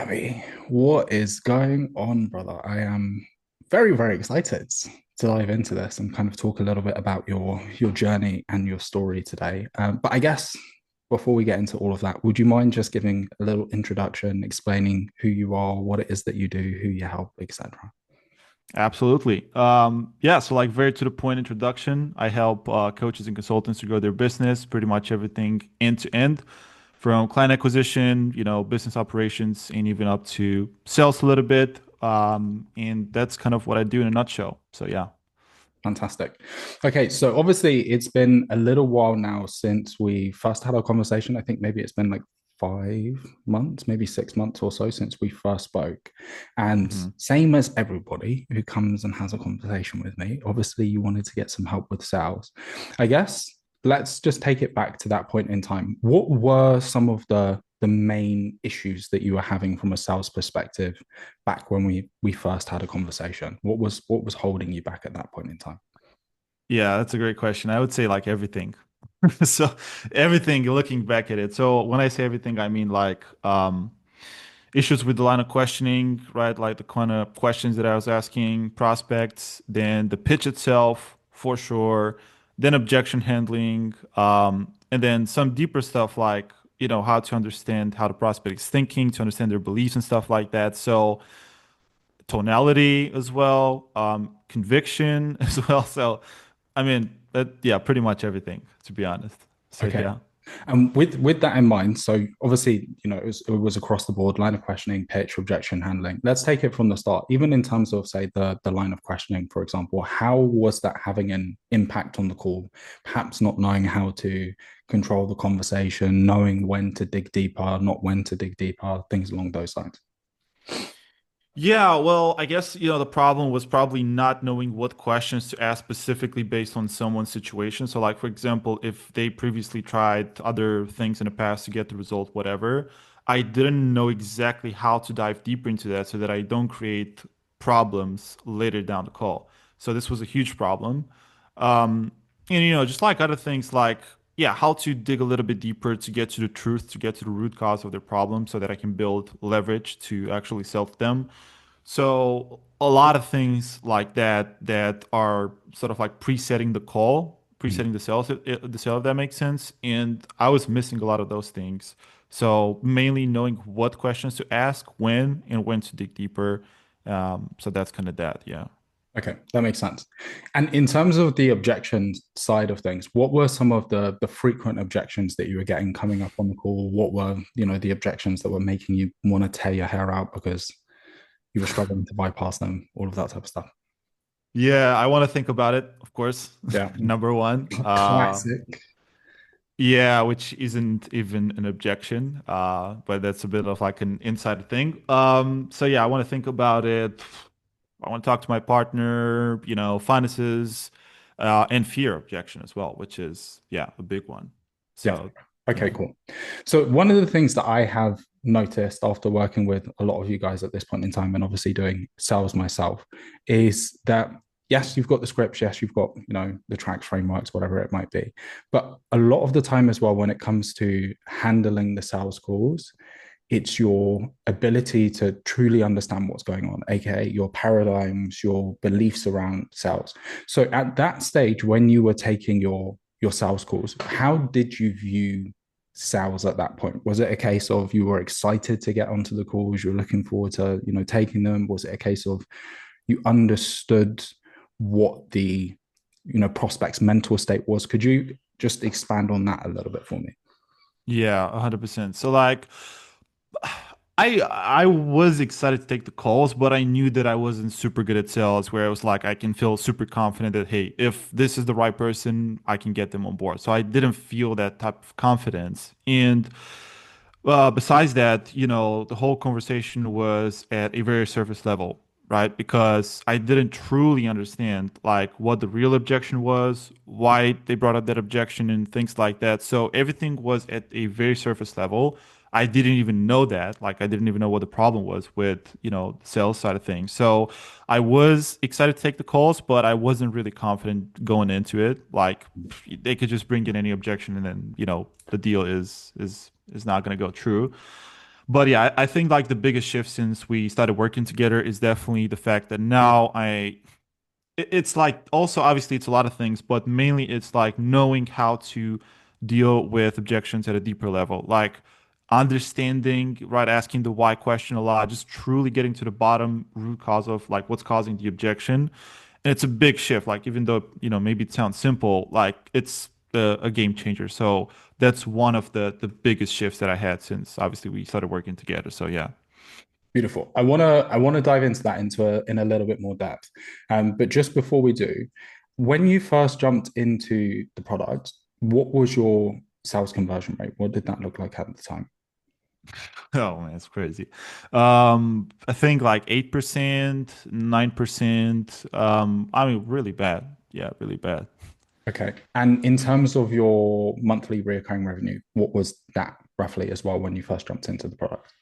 Gabby, what is going on, brother? I am very, very excited to dive into this and kind of talk a little bit about your journey and your story today. But I guess before we get into all of that, would you mind just giving a little introduction, explaining who you are, what it is that you do, who you help, etc.? Absolutely. Yeah, so like very to the point introduction, I help coaches and consultants to grow their business, pretty much everything end to end, from client acquisition, business operations, and even up to sales a little bit. And that's kind of what I do in a nutshell. So yeah. Fantastic. Okay, so obviously it's been a little while now since we first had our conversation. I think maybe it's been like 5 months, maybe 6 months or so since we first spoke. And Mhm. same as everybody who comes and has a conversation with me, obviously you wanted to get some help with sales. I guess let's just take it back to that point in time. What were some of the main issues that you were having from a sales perspective back when we first had a conversation? What was holding you back at that point in time? Yeah, that's a great question. I would say like everything. So everything looking back at it. So when I say everything, I mean like issues with the line of questioning, right? Like the kind of questions that I was asking prospects, then the pitch itself, for sure, then objection handling, and then some deeper stuff like, how to understand how the prospect is thinking, to understand their beliefs and stuff like that. So tonality as well, conviction as well. So, I mean, yeah, pretty much everything, to be honest. So, Okay. yeah. With that in mind, so obviously, it was across the board, line of questioning, pitch, objection handling. Let's take it from the start. Even in terms of, say, the line of questioning, for example, how was that having an impact on the call? Perhaps not knowing how to control the conversation, knowing when to dig deeper, not when to dig deeper, things along those lines. Yeah, well, I guess, the problem was probably not knowing what questions to ask specifically based on someone's situation. So, like, for example, if they previously tried other things in the past to get the result, whatever, I didn't know exactly how to dive deeper into that so that I don't create problems later down the call. So, this was a huge problem. Um, and, just like other things, like, yeah, how to dig a little bit deeper to get to the truth, to get to the root cause of their problem so that I can build leverage to actually sell to them. So a lot of things like that are sort of like presetting the call, Mm. presetting the sales, the sale, if that makes sense. And I was missing a lot of those things. So mainly knowing what questions to ask, when, and when to dig deeper. So that's kind of that. Yeah. Okay, that makes sense. And in terms of the objections side of things, what were some of the frequent objections that you were getting coming up on the call? What were, the objections that were making you want to tear your hair out because you were struggling to bypass them, all of that type of stuff? Yeah, I want to think about it, of course. Yeah. Number one. Classic. Yeah, which isn't even an objection, but that's a bit of like an insider thing. So yeah, I want to think about it. I want to talk to my partner, finances, and fear objection as well, which is, yeah, a big one. Yeah. So, Okay, yeah. cool. So one of the things that I have noticed after working with a lot of you guys at this point in time, and obviously doing sales myself, is that yes, you've got the scripts, yes, you've got, the tracks, frameworks, whatever it might be. But a lot of the time as well, when it comes to handling the sales calls, it's your ability to truly understand what's going on, aka your paradigms, your beliefs around sales. So at that stage, when you were taking your sales calls, how did you view sales at that point? Was it a case of you were excited to get onto the calls, you're looking forward to, taking them? Was it a case of you understood what the, prospect's mental state was? Could you just expand on that a little bit for me? Yeah, 100%. So like I was excited to take the calls, but I knew that I wasn't super good at sales where I was like I can feel super confident that hey, if this is the right person, I can get them on board. So I didn't feel that type of confidence. And besides that, the whole conversation was at a very surface level, right? Because I didn't truly understand like what the real objection was, why they brought up that objection and things like that. So everything was at a very surface level. I didn't even know that. Like I didn't even know what the problem was with, the sales side of things. So I was excited to take the calls, but I wasn't really confident going into it. Like they could just bring in any objection and then, the deal is not going to go through. But yeah, I think like the biggest shift since we started working together is definitely the fact that now it's like also obviously it's a lot of things, but mainly it's like knowing how to deal with objections at a deeper level, like understanding, right, asking the why question a lot, just truly getting to the bottom root cause of like what's causing the objection. And it's a big shift, like even though, maybe it sounds simple, like it's a game changer. So that's one of the biggest shifts that I had since obviously we started working together. So yeah. Beautiful. I wanna dive into that in a little bit more depth. But just before we do, when you first jumped into the product, what was your sales conversion rate? What did that look like at the time? Oh man, it's crazy. I think like 8%, 9%. I mean, really bad. Yeah, really bad. Okay. And in terms of your monthly recurring revenue, what was that roughly as well when you first jumped into the product?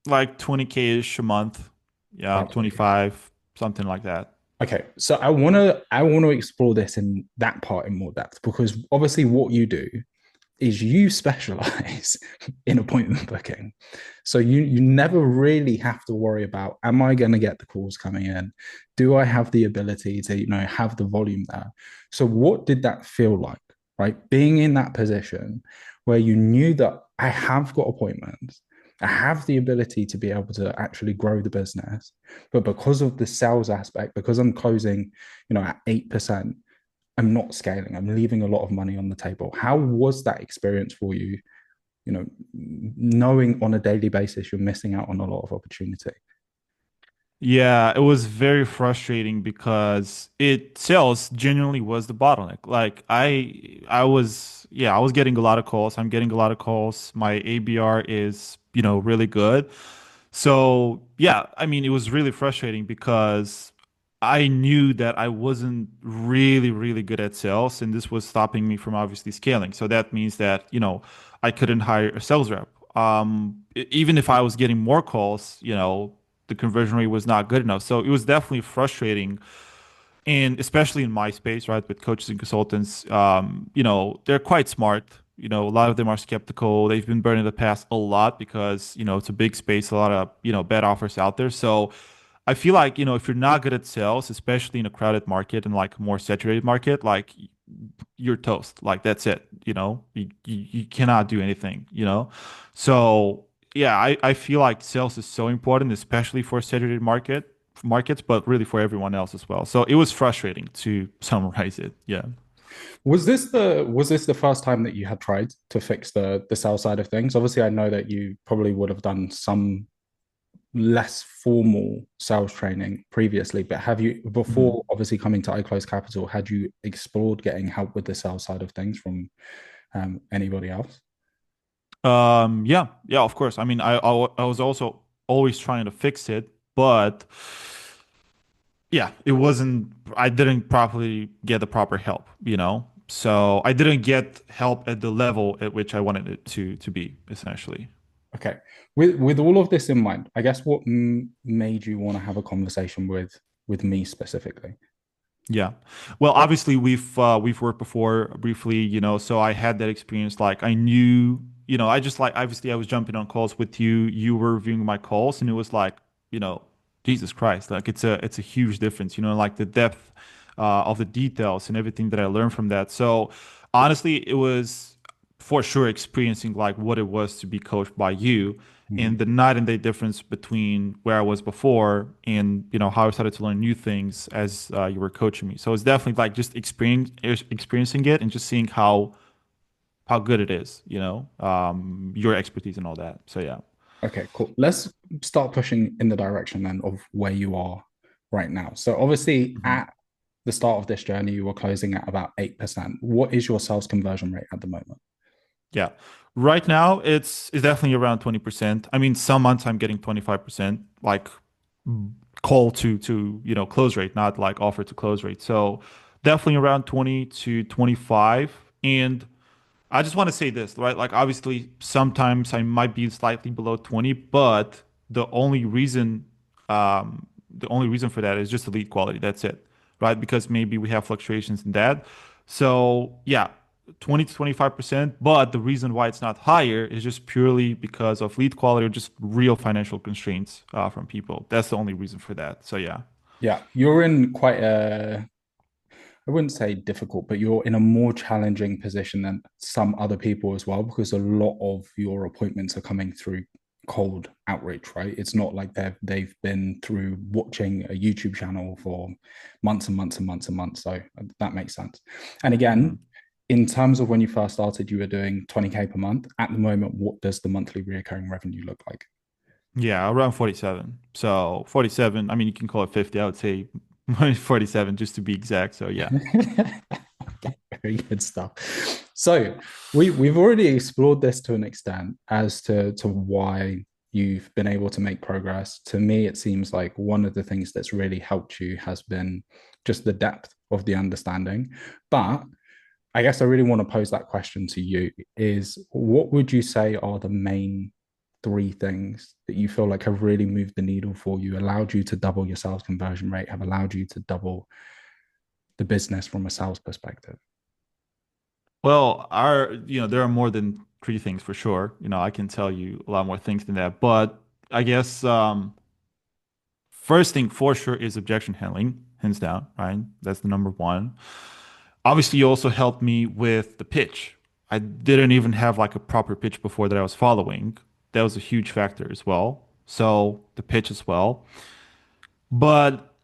Like 20K-ish a month. Yeah, About 20K. 25, something like that. Okay, so I wanna explore this in that part in more depth because obviously what you do is you specialize in appointment booking. So you never really have to worry about, am I going to get the calls coming in? Do I have the ability to, have the volume there? So what did that feel like, right? Being in that position where you knew that I have got appointments, I have the ability to be able to actually grow the business, but because of the sales aspect, because I'm closing, at 8%, I'm not scaling. I'm leaving a lot of money on the table. How was that experience for you? Knowing on a daily basis you're missing out on a lot of opportunity. Yeah, it was very frustrating because it sales genuinely was the bottleneck. Like I was getting a lot of calls. I'm getting a lot of calls. My ABR is, really good. So, yeah, I mean, it was really frustrating because I knew that I wasn't really, really good at sales, and this was stopping me from obviously scaling. So that means that, I couldn't hire a sales rep. Even if I was getting more calls, the conversion rate was not good enough. So it was definitely frustrating. And especially in my space, right, with coaches and consultants, they're quite smart. A lot of them are skeptical. They've been burned in the past a lot because, it's a big space, a lot of, bad offers out there. So I feel like, if you're not good at sales, especially in a crowded market and like a more saturated market, like you're toast. Like that's it. You cannot do anything. So yeah, I feel like sales is so important, especially for saturated markets, but really for everyone else as well. So it was frustrating to summarize it. Yeah. Was this the first time that you had tried to fix the sales side of things? Obviously, I know that you probably would have done some less formal sales training previously, but have you, before Mhm. obviously coming to iClose Capital, had you explored getting help with the sales side of things from anybody else? Yeah, yeah, of course. I mean, I was also always trying to fix it, but yeah, it wasn't, I didn't properly get the proper help. So I didn't get help at the level at which I wanted it to be, essentially. Okay. With all of this in mind, I guess what made you want to have a conversation with me specifically? Yeah. Well, obviously we've worked before briefly, so I had that experience. Like I knew, I just like obviously I was jumping on calls with you. You were reviewing my calls, and it was like, Jesus Christ, like it's a huge difference, like the depth of the details and everything that I learned from that. So honestly, it was for sure experiencing like what it was to be coached by you Mhm. and the night and day difference between where I was before and how I started to learn new things as you were coaching me. So it's definitely like just experiencing it and just seeing how good it is, your expertise and all that. So yeah. Okay, cool. Let's start pushing in the direction then of where you are right now. So obviously Mhm. at the start of this journey, you were closing at about 8%. What is your sales conversion rate at the moment? Yeah. Right now it's definitely around 20%. I mean, some months I'm getting 25%, like call to, close rate, not like offer to close rate. So definitely around 20 to 25. And I just want to say this, right? Like obviously sometimes I might be slightly below 20, but the only reason the only reason for that is just the lead quality. That's it. Right? Because maybe we have fluctuations in that. So, yeah, 20 to 25%. But the reason why it's not higher is just purely because of lead quality or just real financial constraints from people. That's the only reason for that. So yeah. Yeah, you're in quite a, I wouldn't say difficult, but you're in a more challenging position than some other people as well, because a lot of your appointments are coming through cold outreach, right? It's not like they've been through watching a YouTube channel for months and months and months and months. So that makes sense. And again, Mhm. in terms of when you first started, you were doing 20K per month. At the moment, what does the monthly recurring revenue look like? Yeah, around 47. So 47, I mean, you can call it 50. I would say 47 just to be exact. So yeah. Very good stuff. So we've already explored this to an extent as to why you've been able to make progress. To me, it seems like one of the things that's really helped you has been just the depth of the understanding. But I guess I really want to pose that question to you is what would you say are the main three things that you feel like have really moved the needle for you, allowed you to double your sales conversion rate, have allowed you to double the business from a sales perspective? Well, there are more than three things for sure. I can tell you a lot more things than that. But I guess first thing for sure is objection handling, hands down, right? That's the number one. Obviously, you also helped me with the pitch. I didn't even have like a proper pitch before that I was following. That was a huge factor as well. So the pitch as well. But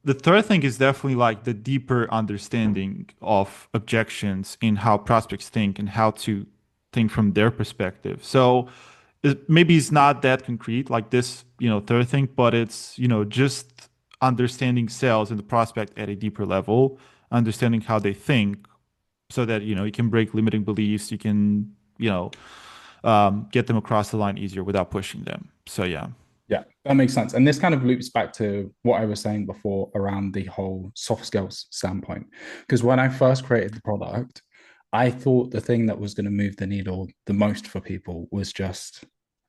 the third thing is definitely like the deeper understanding of objections in how prospects think and how to think from their perspective. So maybe it's not that concrete like this, third thing, but it's, just understanding sales and the prospect at a deeper level, understanding how they think so that, you can break limiting beliefs, you can, get them across the line easier without pushing them. So yeah. Yeah, that makes sense. And this kind of loops back to what I was saying before around the whole soft skills standpoint. Because when I first created the product, I thought the thing that was going to move the needle the most for people was just,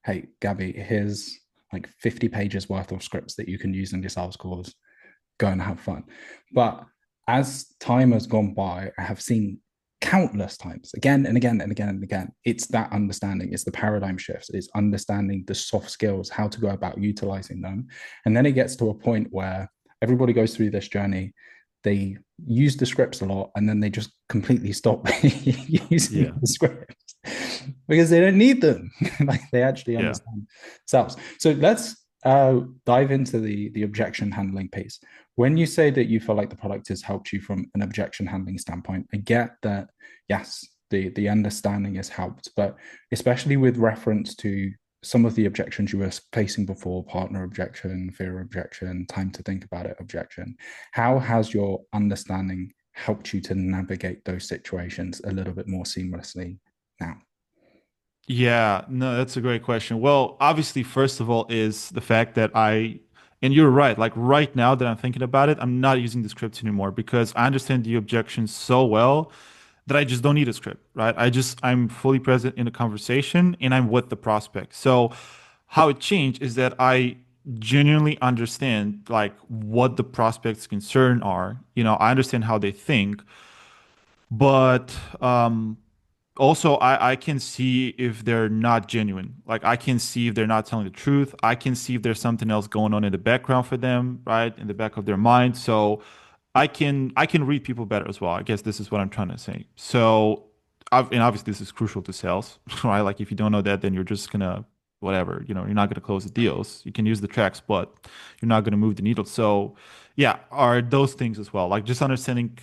hey, Gabby, here's like 50 pages worth of scripts that you can use in your sales calls. Go and have fun. But as time has gone by, I have seen countless times, again and again and again and again, it's that understanding, it's the paradigm shifts, it's understanding the soft skills, how to go about utilizing them. And then it gets to a point where everybody goes through this journey, they use the scripts a lot, and then they just completely stop using Yeah. the scripts because they don't need them. Like they actually Yeah. understand themselves. So let's dive into the objection handling piece. When you say that you feel like the product has helped you from an objection handling standpoint, I get that, yes, the understanding has helped, but especially with reference to some of the objections you were facing before, partner objection, fear objection, time to think about it objection, how has your understanding helped you to navigate those situations a little bit more seamlessly now? Yeah, no, that's a great question. Well, obviously, first of all, is the fact that and you're right, like right now that I'm thinking about it, I'm not using the script anymore because I understand the objections so well that I just don't need a script, right? I'm fully present in a conversation and I'm with the prospect. So, how it changed is that I genuinely understand like what the prospect's concern are. I understand how they think, but also I can see if they're not genuine. Like I can see if they're not telling the truth. I can see if there's something else going on in the background for them, right? In the back of their mind. So I can read people better as well. I guess this is what I'm trying to say. So and obviously this is crucial to sales, right? Like if you don't know that, then you're just gonna whatever, you're not gonna close the deals. You can use the tracks, but you're not gonna move the needle. So yeah, are those things as well. Like just understanding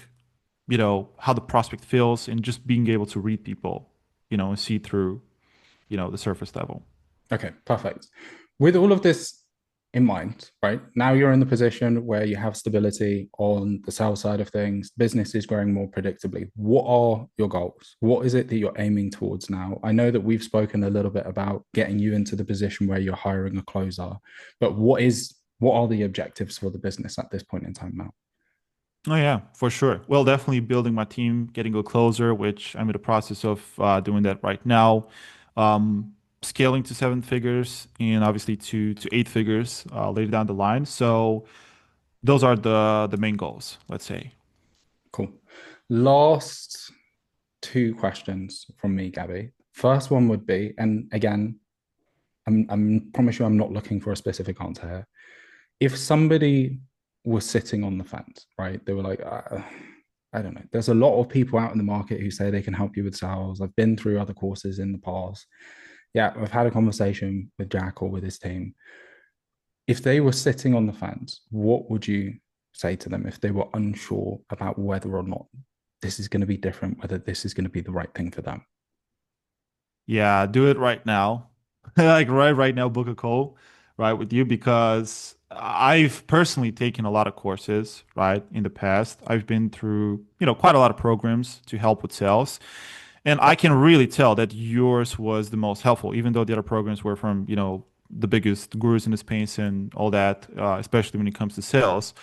how the prospect feels and just being able to read people, and see through, the surface level. Okay, perfect. With all of this in mind, right? Now you're in the position where you have stability on the sales side of things, business is growing more predictably. What are your goals? What is it that you're aiming towards now? I know that we've spoken a little bit about getting you into the position where you're hiring a closer, but what are the objectives for the business at this point in time now? Oh yeah, for sure. Well, definitely building my team, getting a closer, which I'm in the process of doing that right now. Scaling to seven figures and obviously to eight figures later down the line. So those are the main goals, let's say. Cool. Last two questions from me, Gabby. First one would be, and again, I'm promise you, I'm not looking for a specific answer here. If somebody was sitting on the fence, right? They were like, I don't know. There's a lot of people out in the market who say they can help you with sales. I've been through other courses in the past. Yeah, I've had a conversation with Jack or with his team. If they were sitting on the fence, what would you say to them if they were unsure about whether or not this is going to be different, whether this is going to be the right thing for them? Yeah, do it right now. Like right now, book a call, right, with you because I've personally taken a lot of courses, right, in the past. I've been through, quite a lot of programs to help with sales. And I can really tell that yours was the most helpful, even though the other programs were from, the biggest gurus in the space and all that, especially when it comes to sales.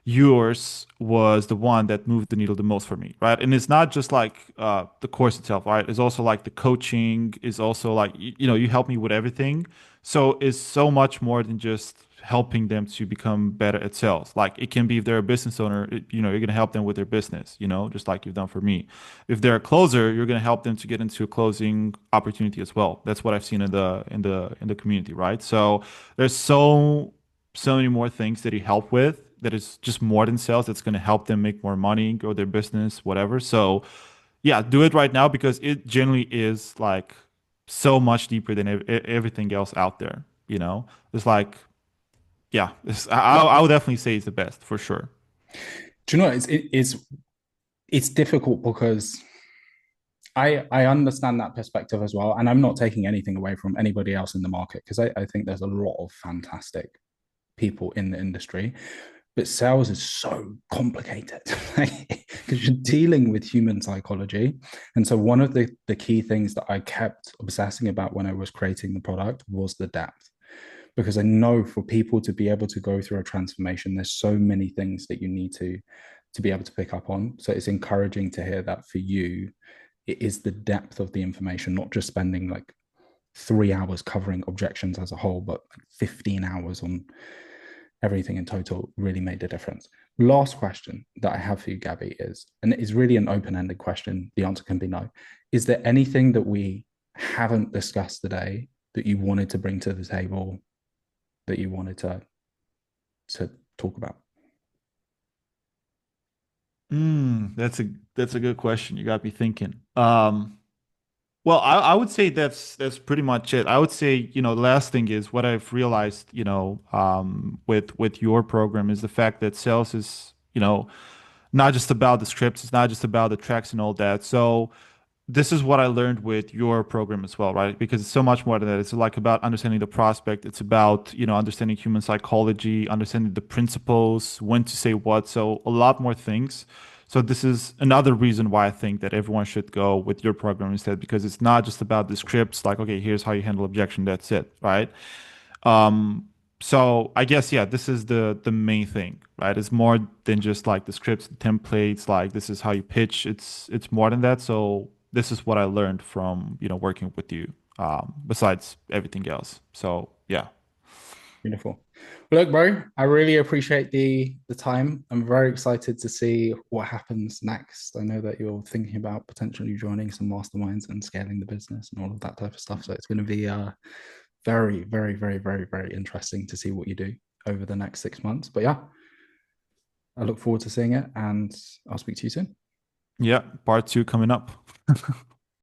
Yours was the one that moved the needle the most for me, right? And it's not just like the course itself, right? It's also like the coaching is also like you help me with everything. So it's so much more than just helping them to become better at sales. Like it can be if they're a business owner, you're gonna help them with their business, just like you've done for me. If they're a closer, you're gonna help them to get into a closing opportunity as well. That's what I've seen in the community, right? So there's so many more things that you help with that is just more than sales that's going to help them make more money, grow their business, whatever. So, yeah, do it right now because it generally is like so much deeper than everything else out there. It's like, yeah, I would definitely say it's the best for sure. Do you know it's difficult because I understand that perspective as well, and I'm not taking anything away from anybody else in the market because I think there's a lot of fantastic people in the industry, but sales is so complicated because you're dealing with human psychology. And so one of the key things that I kept obsessing about when I was creating the product was the depth. Because I know for people to be able to go through a transformation, there's so many things that you need to be able to pick up on. So it's encouraging to hear that for you, it is the depth of the information, not just spending like 3 hours covering objections as a whole, but like 15 hours on everything in total really made a difference. Last question that I have for you, Gabby, is, and it is really an open ended question. The answer can be no. Is there anything that we haven't discussed today that you wanted to bring to the table, that you wanted to talk about? That's a good question. You got me thinking. Well, I would say that's pretty much it. I would say, the last thing is what I've realized, with your program is the fact that sales is, not just about the scripts, it's not just about the tracks and all that. So this is what I learned with your program as well, right? Because it's so much more than that. It's like about understanding the prospect. It's about, understanding human psychology, understanding the principles, when to say what. So a lot more things. So this is another reason why I think that everyone should go with your program instead, because it's not just about the scripts, like, okay, here's how you handle objection, that's it, right? Um, so I guess yeah, this is the main thing, right? It's more than just like the scripts, the templates, like this is how you pitch. It's more than that. So this is what I learned from, working with you, besides everything else. So yeah. Beautiful. Well, look, bro, I really appreciate the time. I'm very excited to see what happens next. I know that you're thinking about potentially joining some masterminds and scaling the business and all of that type of stuff. So it's going to be very, very, very, very, very interesting to see what you do over the next 6 months. But yeah, I look forward to seeing it, and I'll speak to you soon. Yeah, part two coming up.